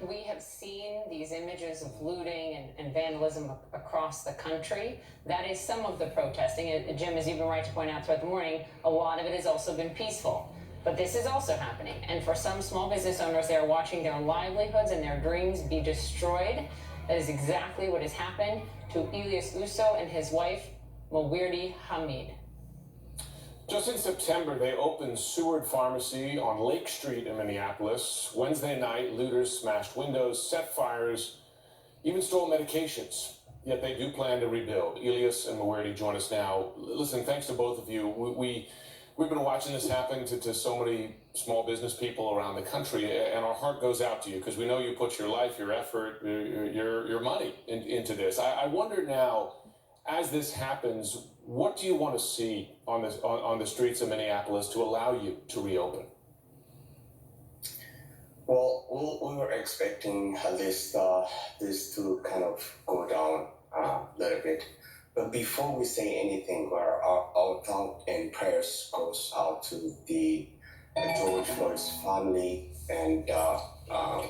we have seen these images of looting and vandalism across the country. That is some of the protesting. Jim, as you've been right to point out throughout the morning, a lot of it has also been peaceful. But this is also happening. And for some small business owners, they are watching their livelihoods and their dreams be destroyed. That is exactly what has happened to Ilyas Uso and his wife, Mawirdi Hamid. Just in September, they opened Seward Pharmacy on Lake Street in Minneapolis. Wednesday night, looters smashed windows, set fires, even stole medications. Yet they do plan to rebuild. Ilyas and Mawirdi join us now. Listen, thanks to both of you. We've been watching this happen to so many small business people around the country, and our heart goes out to you because we know you put your life, your effort, your money into this. I wonder now, as this happens, what do you want to see on the streets of Minneapolis to allow you to reopen? Well, we were expecting at least this to kind of go down a little bit. But before we say anything, our thought and prayers goes out to the George Floyd's family, and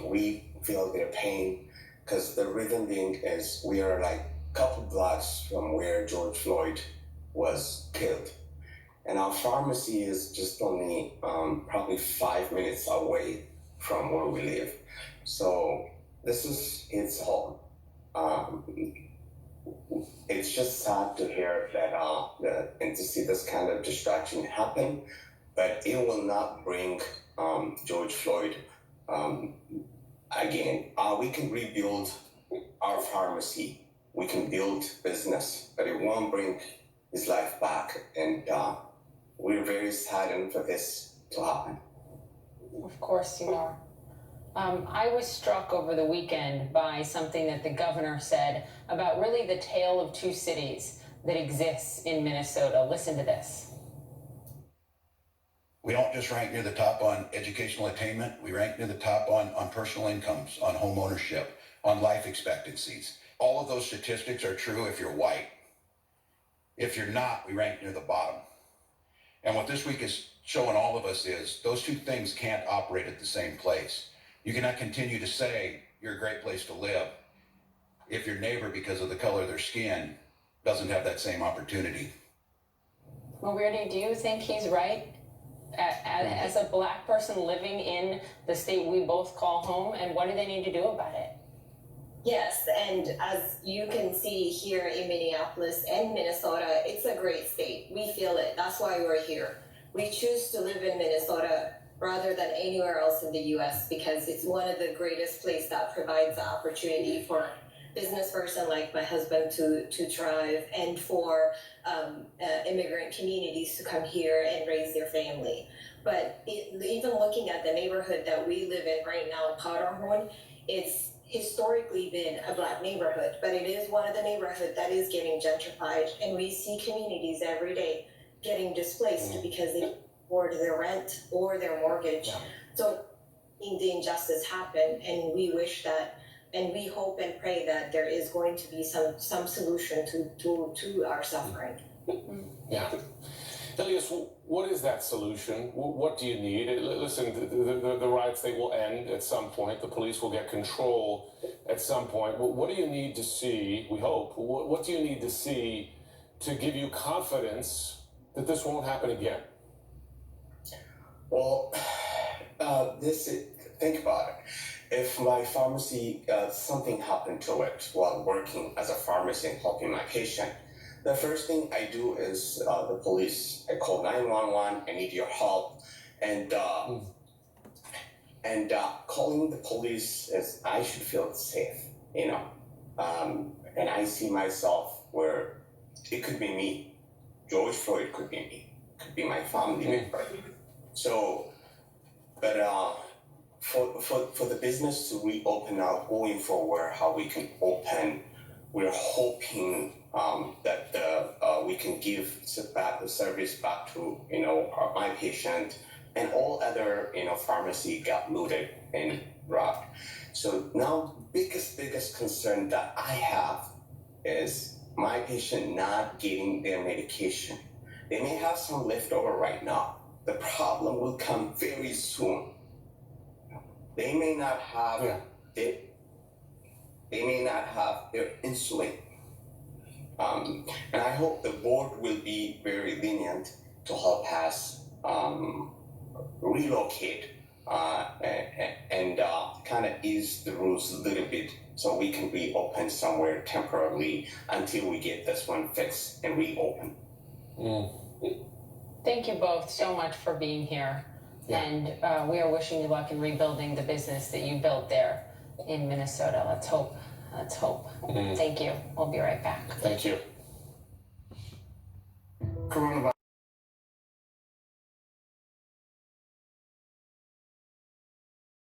we feel their pain, because the reason being is we are like a couple blocks from where George Floyd was killed. And our pharmacy is just only probably 5 minutes away from where we live. So this is its home. It's just sad to hear that and to see this kind of distraction happen, but it will not bring George Floyd again. We can rebuild our pharmacy, we can build business, but it won't bring his life back. And we're very saddened for this to happen. Of course you are. I was struck over the weekend by something that the governor said about really the tale of two cities that exists in Minnesota. Listen to this. We don't just rank near the top on educational attainment. We rank near the top on personal incomes, on home ownership, on life expectancies. All of those statistics are true if you're white. If you're not, we rank near the bottom. And what this week is showing all of us is those two things can't operate at the same place. You cannot continue to say you're a great place to live if your neighbor, because of the color of their skin, doesn't have that same opportunity. Mawirdi, do you think he's right? As a black person living in the state we both call home, and what do they need to do about it? Yes, and as you can see here in Minneapolis and Minnesota, it's a great state. We feel it. That's why we're here. We choose to live in Minnesota rather than anywhere else in the U.S. because it's one of the greatest places that provides the opportunity for a business person like my husband to thrive, and for immigrant communities to come here and raise their family. But even looking at the neighborhood that we live in right now, Powderhorn, it's historically been a black neighborhood, but it is one of the neighborhoods that is getting gentrified, and we see communities every day getting displaced because they afford their rent or their mortgage. Yeah. So the injustice happen, and we wish that, and we hope and pray that there is going to be some solution to our suffering. Yeah. Ilyas, what is that solution? What do you need? Listen, the riots, they will end at some point. The police will get control at some point. What do you need to see, we hope, what do you need to see to give you confidence that this won't happen again? Well, think about it. If my pharmacy, something happened to it while working as a pharmacist and helping my patient, the first thing I do is the police. I call 911. I need your help, and calling the police is I should feel safe, you know. And I see myself where it could be me. George Floyd could be me. Could be my family member. So, but for the business to reopen now, going forward, how we can open, we're hoping that we can give the service back to my patient, and all other pharmacy got looted and robbed. So now biggest concern that I have is my patient not getting their medication. They may have some leftover right now. The problem will come very soon. They may not have they may not have their insulin. And I hope the board will be very lenient to help us relocate and kind of ease the rules a little bit so we can reopen somewhere temporarily until we get this one fixed and reopen. Thank you both so much for being here. Yeah. And we are wishing you luck in rebuilding the business that you built there in Minnesota. Let's hope. Let's hope. Thank you. We'll be right back. Thank you. Coronavirus.